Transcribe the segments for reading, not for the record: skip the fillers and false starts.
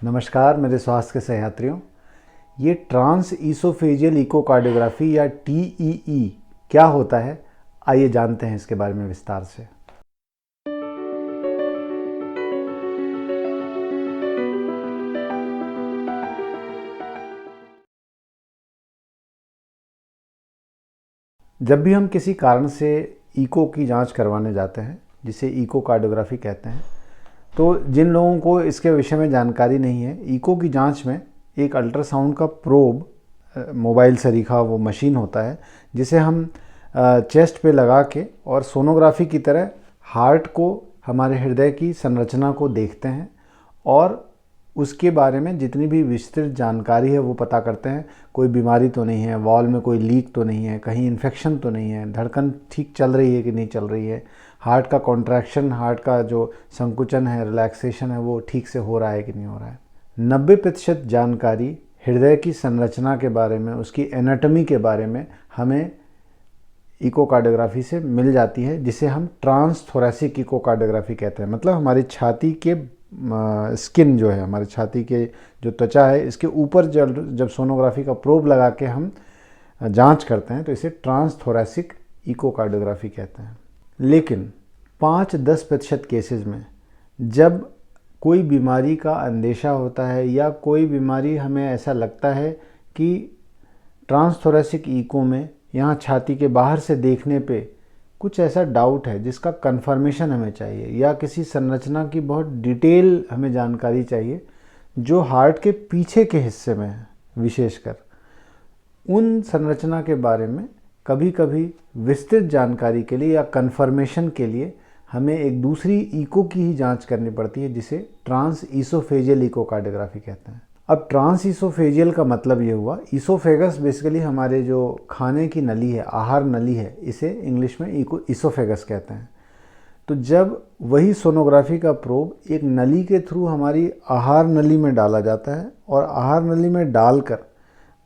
नमस्कार मेरे स्वास्थ्य के सहयात्रियों। ये ट्रांस ईसोफेजियल इकोकार्डियोग्राफी या TEE क्या होता है, आइए जानते हैं इसके बारे में विस्तार से। जब भी हम किसी कारण से इको की जांच करवाने जाते हैं, जिसे इकोकार्डियोग्राफी कहते हैं, तो जिन लोगों को इसके विषय में जानकारी नहीं है, इको की जांच में एक अल्ट्रासाउंड का प्रोब मोबाइल सरीखा वो मशीन होता है जिसे हम चेस्ट पे लगा के और सोनोग्राफी की तरह हार्ट को, हमारे हृदय की संरचना को देखते हैं और उसके बारे में जितनी भी विस्तृत जानकारी है वो पता करते हैं। कोई बीमारी तो नहीं है, वॉल में कोई लीक तो नहीं है, कहीं इन्फेक्शन तो नहीं है, धड़कन ठीक चल रही है कि नहीं चल रही है, हार्ट का कॉन्ट्रैक्शन, हार्ट का जो संकुचन है, रिलैक्सेशन है, वो ठीक से हो रहा है कि नहीं हो रहा है। 90% जानकारी हृदय की संरचना के बारे में, उसकी एनाटॉमी के बारे में हमें इकोकार्डियोग्राफी से मिल जाती है, जिसे हम ट्रांस थोरैसिक इकोकार्डियोग्राफी कहते हैं। मतलब हमारी छाती के स्किन जो है, हमारी छाती के जो त्वचा है, इसके ऊपर जब सोनोग्राफी का प्रोब लगा के हम जांच करते हैं तो इसे ट्रांस थोरैसिक इकोकार्डियोग्राफी कहते हैं। लेकिन 5-10% केसेस में जब कोई बीमारी का अंदेशा होता है या कोई बीमारी हमें ऐसा लगता है कि ट्रांस थोरैसिक इको में यहाँ छाती के बाहर से देखने पे कुछ ऐसा डाउट है जिसका कंफर्मेशन हमें चाहिए, या किसी संरचना की बहुत डिटेल हमें जानकारी चाहिए जो हार्ट के पीछे के हिस्से में है, विशेषकर उन संरचना के बारे में कभी कभी विस्तृत जानकारी के लिए या कंफर्मेशन के लिए हमें एक दूसरी इको की ही जांच करनी पड़ती है, जिसे ट्रांस ईसोफेजियल इकोकार्डियोग्राफी कहते हैं। अब ट्रांस ईसोफेजियल का मतलब ये हुआ, ईसोफेगस बेसिकली हमारे जो खाने की नली है, आहार नली है, इसे इंग्लिश में ईसोफेगस कहते हैं। तो जब वही सोनोग्राफी का प्रोब एक नली के थ्रू हमारी आहार नली में डाला जाता है और आहार नली में डालकर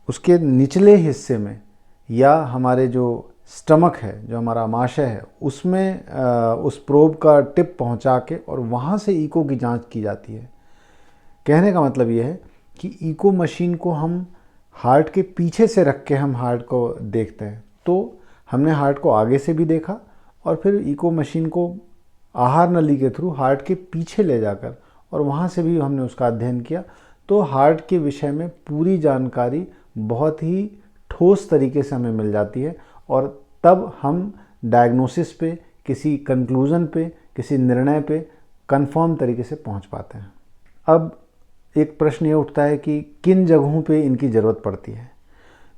उसके निचले हिस्से में या हमारे जो स्टमक है, जो हमारा आमाशय है, उसमें उस प्रोब का टिप पहुंचा के और वहाँ से इको की जांच की जाती है। कहने का मतलब ये है कि इको मशीन को हम हार्ट के पीछे से रख के हम हार्ट को देखते हैं। तो हमने हार्ट को आगे से भी देखा और फिर इको मशीन को आहार नली के थ्रू हार्ट के पीछे ले जाकर और वहाँ से भी हमने उसका अध्ययन किया। तो हार्ट के विषय में पूरी जानकारी बहुत ही ठोस तरीके से हमें मिल जाती है और तब हम डायग्नोसिस पे, किसी कंक्लूज़न पे, किसी निर्णय पे कंफर्म तरीके से पहुंच पाते हैं। अब एक प्रश्न ये उठता है कि किन जगहों पे इनकी ज़रूरत पड़ती है।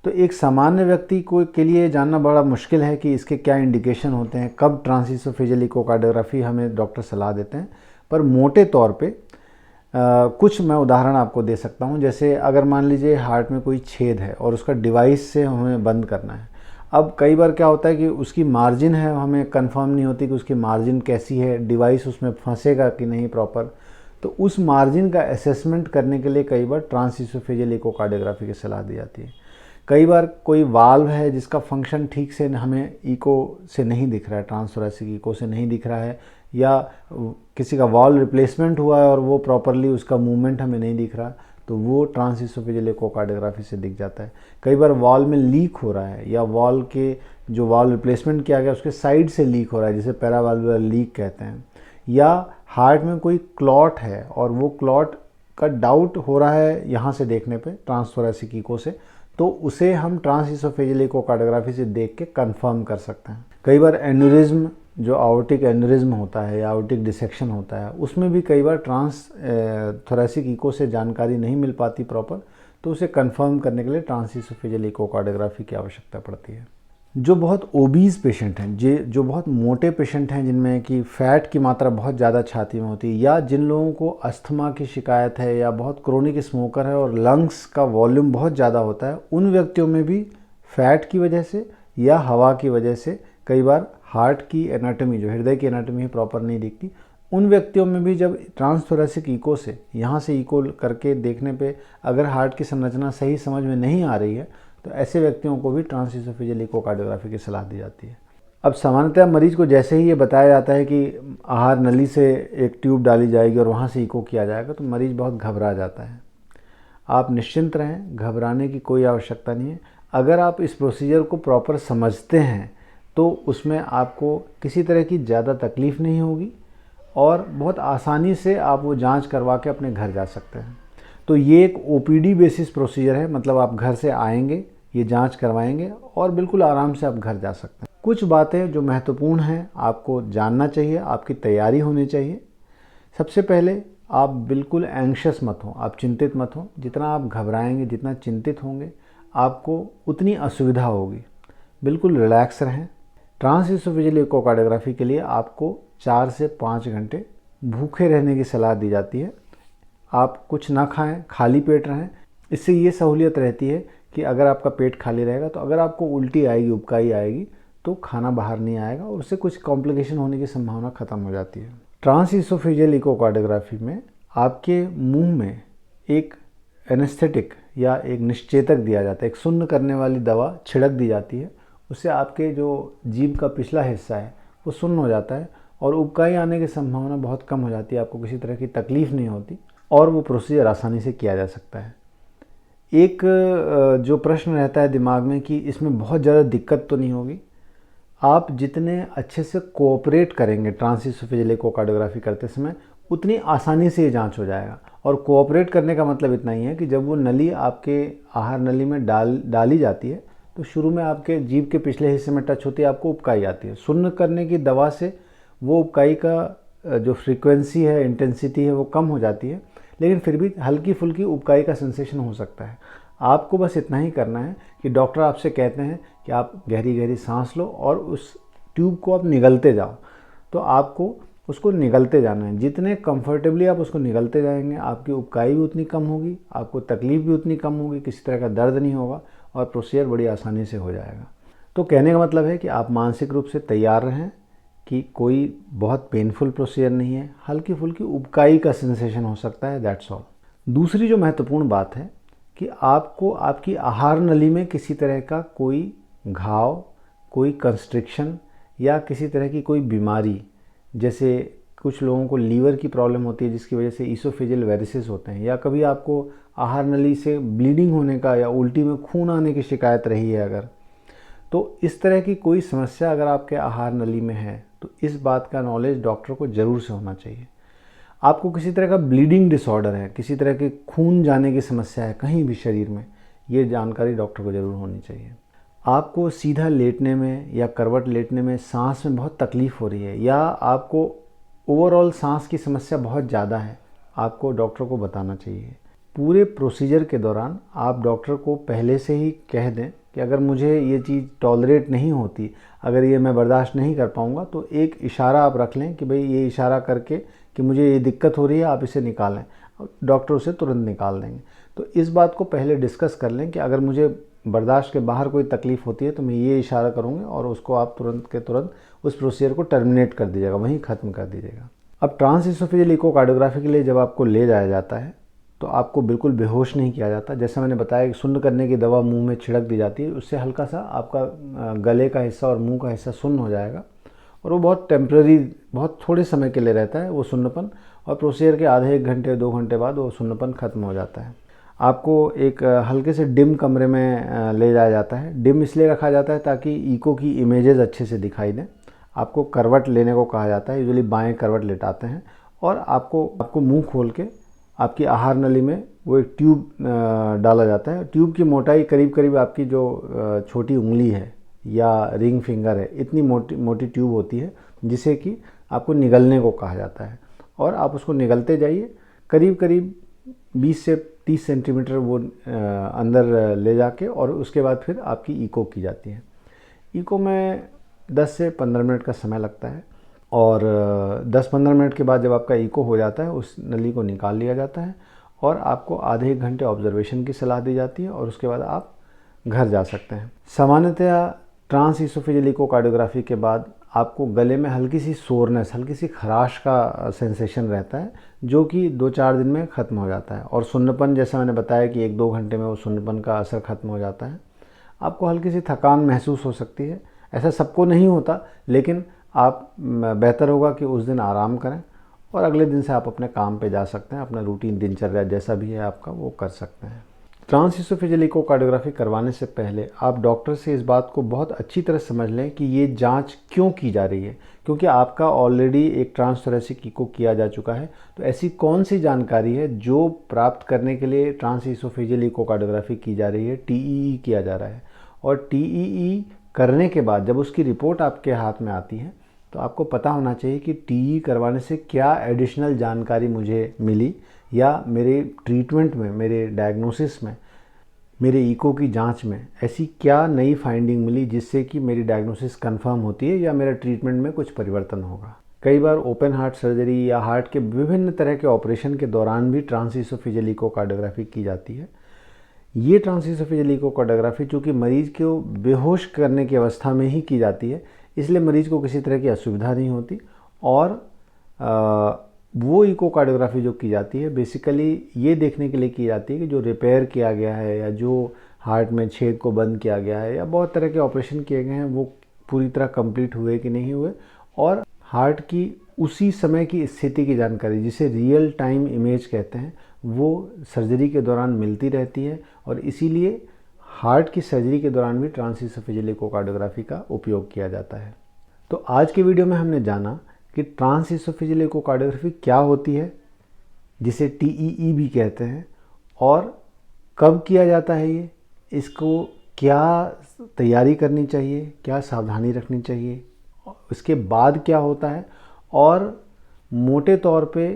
तो एक सामान्य व्यक्ति को के लिए जानना बड़ा मुश्किल है कि इसके क्या इंडिकेशन होते हैं, कब ट्रांस ईसोफेजियल इकोकार्डियोग्राफी हमें डॉक्टर सलाह देते हैं। पर मोटे तौर पे कुछ मैं उदाहरण आपको दे सकता हूँ। जैसे अगर मान लीजिए हार्ट में कोई छेद है और उसका डिवाइस से हमें बंद करना है। अब कई बार क्या होता है कि उसकी मार्जिन है, हमें कंफर्म नहीं होती कि उसकी मार्जिन कैसी है, डिवाइस उसमें फंसेगा कि नहीं प्रॉपर। तो उस मार्जिन का असेसमेंट करने के लिए कई बार ट्रांस ईसोफेजियल इकोकार्डियोग्राफी की सलाह दी जाती है। कई बार कोई वाल्व है जिसका फंक्शन ठीक से हमें इको से नहीं दिख रहा है, ट्रांस थोरैसिक इको से नहीं दिख रहा है, या किसी का वॉल्व रिप्लेसमेंट हुआ है और वो प्रॉपरली उसका मूवमेंट हमें नहीं दिख रहा, तो वो ट्रांस ईसोफेजियल इकोकार्डियोग्राफी से दिख जाता है। कई बार वॉल्व में लीक हो रहा है या वॉल्व के जो वॉल्व रिप्लेसमेंट किया गया उसके साइड से लीक हो रहा है, जिसे पैरावाल्वुलर लीक कहते हैं। या हार्ट में कोई क्लॉट है और वो क्लॉट का डाउट हो रहा है यहाँ से देखने पे ट्रांस थोरैसिक इको से, तो उसे हम ट्रांस ईसोफेजियल इकोकार्डियोग्राफी से देख के कंफर्म कर सकते हैं। कई बार एन्यूरिज्म, जो आवर्टिक एन्यूरिज्म होता है या आवर्टिक डिसेक्शन होता है, उसमें भी कई बार ट्रांस थोरैसिक इको से जानकारी नहीं मिल पाती प्रॉपर, तो उसे कंफर्म करने के लिए ट्रांस ईसोफेजियल इकोकार्डियोग्राफी की आवश्यकता पड़ती है। जो बहुत ओबीज पेशेंट हैं, जो बहुत मोटे पेशेंट हैं, जिनमें कि फ़ैट की मात्रा बहुत ज़्यादा छाती में होती है, या जिन लोगों को अस्थमा की शिकायत है या बहुत क्रोनिक स्मोकर है और लंग्स का वॉल्यूम बहुत ज़्यादा होता है, उन व्यक्तियों में भी फ़ैट की वजह से या हवा की वजह से कई बार हार्ट की एनाटॉमी, जो हृदय की एनाटॉमी प्रॉपर नहीं दिखती। उन व्यक्तियों में भी जब ट्रांस थोरैसिक इको से, यहाँ से इको करके देखने पे अगर हार्ट की संरचना सही समझ में नहीं आ रही है, तो ऐसे व्यक्तियों को भी ट्रांस ईसोफेजियल इकोकार्डियोग्राफी की सलाह दी जाती है। अब सामान्यतः मरीज को जैसे ही ये बताया जाता है कि आहार नली से एक ट्यूब डाली जाएगी और वहाँ से इको किया जाएगा, तो मरीज बहुत घबरा जाता है। आप निश्चिंत रहें, घबराने की कोई आवश्यकता नहीं है। अगर आप इस प्रोसीजर को प्रॉपर समझते हैं तो उसमें आपको किसी तरह की ज़्यादा तकलीफ़ नहीं होगी और बहुत आसानी से आप वो जांच करवा के अपने घर जा सकते हैं। तो ये एक ओपीडी बेसिस प्रोसीजर है, मतलब आप घर से आएंगे, ये जांच करवाएंगे और बिल्कुल आराम से आप घर जा सकते हैं। कुछ बातें जो महत्वपूर्ण हैं आपको जानना चाहिए, आपकी तैयारी होनी चाहिए। सबसे पहले आप बिल्कुल एंग्शियस मत हो, आप चिंतित मत हो। जितना आप घबराएंगे, जितना चिंतित होंगे, आपको उतनी असुविधा होगी। बिल्कुल रिलैक्स रहें। ट्रांसइसोफेजियल इकोकार्डियोग्राफी के लिए आपको 4 से 5 घंटे भूखे रहने की सलाह दी जाती है। आप कुछ ना खाएं, खाली पेट रहें। इससे ये सहूलियत रहती है कि अगर आपका पेट खाली रहेगा तो अगर आपको उल्टी आएगी, उबकाई आएगी, तो खाना बाहर नहीं आएगा और उससे कुछ कॉम्प्लिकेशन होने की संभावना ख़त्म हो जाती है। ट्रांसइसोफेजियल इकोकार्डियोग्राफी में आपके मुंह में एक एनेस्थेटिक या एक निश्चेतक दिया जाता है, एक सुन्न करने वाली दवा छिड़क दी जाती है। उससे आपके जो जीभ का पिछला हिस्सा है वो सुन्न हो जाता है और उबकाई आने की संभावना बहुत कम हो जाती है। आपको किसी तरह की तकलीफ़ नहीं होती और वो प्रोसीजर आसानी से किया जा सकता है। एक जो प्रश्न रहता है दिमाग में कि इसमें बहुत ज़्यादा दिक्कत तो नहीं होगी। आप जितने अच्छे से कोऑपरेट करेंगे ट्रांसइसोफेजियल इकोकार्डियोग्राफी करते समय, उतनी आसानी से ये जांच हो जाएगा। और कोऑपरेट करने का मतलब इतना ही है कि जब वो नली आपके आहार नली में डाली जाती है तो शुरू में आपके जीभ के पिछले हिस्से में टच होती है, आपको उबकाई आती है। सुन्न करने की दवा से वो उबकाई का जो फ्रीक्वेंसी है, इंटेंसिटी है, वो कम हो जाती है, लेकिन फिर भी हल्की फुल्की उबकाई का सेंसेशन हो सकता है। आपको बस इतना ही करना है कि डॉक्टर आपसे कहते हैं कि आप गहरी गहरी सांस लो और उस ट्यूब को आप निगलते जाओ, तो आपको उसको निगलते जाना है। जितने कंफर्टेबली आप उसको निगलते जाएंगे, आपकी उबकाई भी उतनी कम होगी, आपको तकलीफ़ भी उतनी कम होगी, किसी तरह का दर्द नहीं होगा और प्रोसीजर बड़ी आसानी से हो जाएगा। तो कहने का मतलब है कि आप मानसिक रूप से तैयार रहें कि कोई बहुत पेनफुल प्रोसीजर नहीं है, हल्की फुल्की उबकाई का सेंसेशन हो सकता है, दैट्स ऑल। दूसरी जो महत्वपूर्ण बात है कि आपको आपकी आहार नली में किसी तरह का कोई घाव, कोई कंस्ट्रिक्शन या किसी तरह की कोई बीमारी, जैसे कुछ लोगों को लीवर की प्रॉब्लम होती है जिसकी वजह से ईसोफेजियल वेरिसेस होते हैं, या कभी आपको आहार नली से ब्लीडिंग होने का या उल्टी में खून आने की शिकायत रही है अगर, तो इस तरह की कोई समस्या अगर आपके आहार नली में है तो इस बात का नॉलेज डॉक्टर को ज़रूर से होना चाहिए। आपको किसी तरह का ब्लीडिंग डिसऑर्डर है, किसी तरह के खून जाने की समस्या है कहीं भी शरीर में, ये जानकारी डॉक्टर को ज़रूर होनी चाहिए। आपको सीधा लेटने में या करवट लेटने में सांस में बहुत तकलीफ़ हो रही है, या आपको ओवरऑल सांस की समस्या बहुत ज़्यादा है, आपको डॉक्टर को बताना चाहिए। पूरे प्रोसीजर के दौरान आप डॉक्टर को पहले से ही कह दें कि अगर मुझे ये चीज़ टॉलरेट नहीं होती, अगर ये मैं बर्दाश्त नहीं कर पाऊँगा, तो एक इशारा आप रख लें कि भाई ये इशारा करके कि मुझे ये दिक्कत हो रही है, आप इसे निकालें। डॉक्टर उसे तुरंत निकाल देंगे। तो इस बात को पहले डिस्कस कर लें कि अगर मुझे बर्दाश्त के बाहर कोई तकलीफ़ होती है तो मैं ये इशारा करूँगी और उसको आप तुरंत के तुरंत उस प्रोसीजर को टर्मिनेट कर दीजिएगा, वहीं ख़त्म कर दीजिएगा। अब ट्रांसइसोफेजियल इकोकार्डियोग्राफी के लिए जब आपको ले जाया जाता है तो आपको बिल्कुल बेहोश नहीं किया जाता। जैसा मैंने बताया कि सुन्न करने की दवा मुंह में छिड़क दी जाती है, उससे हल्का सा आपका गले का हिस्सा और मुंह का हिस्सा सुन्न हो जाएगा और वो बहुत टेम्पररी, बहुत थोड़े समय के लिए रहता है वो सुन्नपन, और प्रोसीजर के आधे 1 घंटे 2 घंटे बाद वो सुन्नपन ख़त्म हो जाता है। आपको एक हल्के से डिम कमरे में ले जाया जाता है। डिम इसलिए रखा जाता है ताकि इको की इमेजेस अच्छे से दिखाई दें। आपको करवट लेने को कहा जाता है, यूजुअली बाएं करवट लेटाते हैं और आपको मुंह खोल के आपकी आहार नली में वो एक ट्यूब डाला जाता है। ट्यूब की मोटाई करीब करीब आपकी जो छोटी उंगली है या रिंग फिंगर है, इतनी मोटी ट्यूब होती है जिसे कि आपको निगलने को कहा जाता है, और आप उसको निगलते जाइए। करीब करीब 20 से 30 सेंटीमीटर वो अंदर ले जाके, और उसके बाद फिर आपकी इको की जाती है। इको में 10 से 15 मिनट का समय लगता है, और 10-15 मिनट के बाद जब आपका इको हो जाता है उस नली को निकाल लिया जाता है और आपको आधे 1 घंटे ऑब्जर्वेशन की सलाह दी जाती है और उसके बाद आप घर जा सकते हैं। सामान्यतः ट्रांसइसोफेजियल इकोकार्डियोग्राफी के बाद आपको गले में हल्की सी सोरनेस, हल्की सी खराश का सेंसेशन रहता है जो कि 2-4 दिन में ख़त्म हो जाता है, और सुन्नपन जैसा मैंने बताया कि 1-2 घंटे में वो सुन्नपन का असर ख़त्म हो जाता है। आपको हल्की सी थकान महसूस हो सकती है, ऐसा सबको नहीं होता, लेकिन आप बेहतर होगा कि उस दिन आराम करें और अगले दिन से आप अपने काम पे जा सकते हैं, अपना रूटीन दिनचर्या जैसा भी है आपका वो कर सकते हैं। ट्रांसइसोफेजियल इकोकार्डियोग्राफी करवाने से पहले आप डॉक्टर से इस बात को बहुत अच्छी तरह समझ लें कि ये जांच क्यों की जा रही है, क्योंकि आपका ऑलरेडी एक ट्रांसथोरेसिक इको किया जा चुका है। तो ऐसी कौन सी जानकारी है जो प्राप्त करने के लिए ट्रांसइसोफेजियल इकोकार्डियोग्राफी की जा रही है, टीईई किया जा रहा है। और टीईई करने के बाद जब उसकी रिपोर्ट आपके हाथ में आती है तो आपको पता होना चाहिए कि टीईई करवाने से क्या एडिशनल जानकारी मुझे मिली, या मेरे ट्रीटमेंट में, मेरे डायग्नोसिस में, मेरे इको की जांच में ऐसी क्या नई फाइंडिंग मिली जिससे कि मेरी डायग्नोसिस कंफर्म होती है या मेरा ट्रीटमेंट में कुछ परिवर्तन होगा। कई बार ओपन हार्ट सर्जरी या हार्ट के विभिन्न तरह के ऑपरेशन के दौरान भी ट्रांसइसोफेजियल इकोकार्डियोग्राफी की जाती है। ये ट्रांसइसोफेजियल इकोकार्डियोग्राफी चूँकि मरीज को बेहोश करने की अवस्था में ही की जाती है, इसलिए मरीज को किसी तरह की असुविधा नहीं होती। और वो इकोकार्डियोग्राफी जो की जाती है बेसिकली ये देखने के लिए की जाती है कि जो रिपेयर किया गया है या जो हार्ट में छेद को बंद किया गया है या बहुत तरह के ऑपरेशन किए गए हैं वो पूरी तरह कंप्लीट हुए कि नहीं हुए, और हार्ट की उसी समय की स्थिति की जानकारी, जिसे रियल टाइम इमेज कहते हैं, वो सर्जरी के दौरान मिलती रहती है। और इसीलिए हार्ट की सर्जरी के दौरान भी ट्रांसइसोफेजियल इकोकार्डियोग्राफी का उपयोग किया जाता है। तो आज के वीडियो में हमने जाना कि ट्रांसइसोफेजियल इकोकार्डियोग्राफी क्या होती है, जिसे टीईई भी कहते हैं, और कब किया जाता है ये, इसको क्या तैयारी करनी चाहिए, क्या सावधानी रखनी चाहिए, इसके बाद क्या होता है। और मोटे तौर पे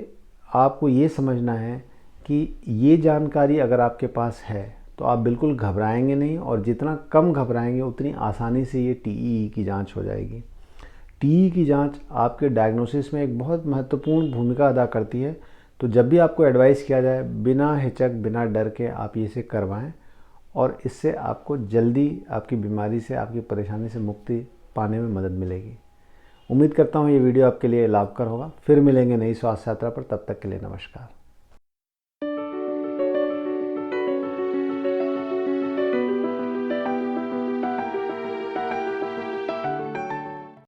आपको ये समझना है कि ये जानकारी अगर आपके पास है तो आप बिल्कुल घबराएंगे नहीं, और जितना कम घबराएंगे उतनी आसानी से ये टीईई की जांच हो जाएगी। टीईई की जांच आपके डायग्नोसिस में एक बहुत महत्वपूर्ण भूमिका अदा करती है। तो जब भी आपको एडवाइस किया जाए, बिना हिचक, बिना डर के आप इसे करवाएं, और इससे आपको जल्दी आपकी बीमारी से, आपकी परेशानी से मुक्ति पाने में मदद मिलेगी। उम्मीद करता हूँ ये वीडियो आपके लिए लाभकर होगा। फिर मिलेंगे नई स्वास्थ्य यात्रा पर, तब तक के लिए नमस्कार।